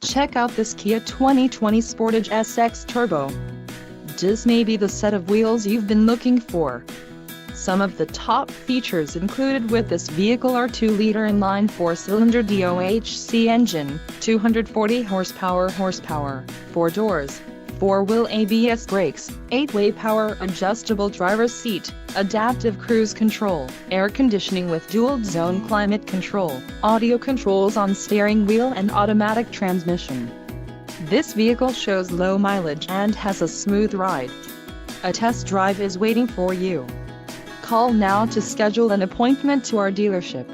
Check out this Kia 2020 Sportage SX Turbo. This may be the set of wheels you've been looking for. Some of the top features included with this vehicle are 2-liter inline 4-cylinder DOHC engine, 240 horsepower, 4 doors, 4-wheel ABS brakes, 8-way power adjustable driver's seat, adaptive cruise control, air conditioning with dual-zone climate control, audio controls on steering wheel and automatic transmission. This vehicle shows low mileage and has a smooth ride. A test drive is waiting for you. Call now to schedule an appointment to our dealership.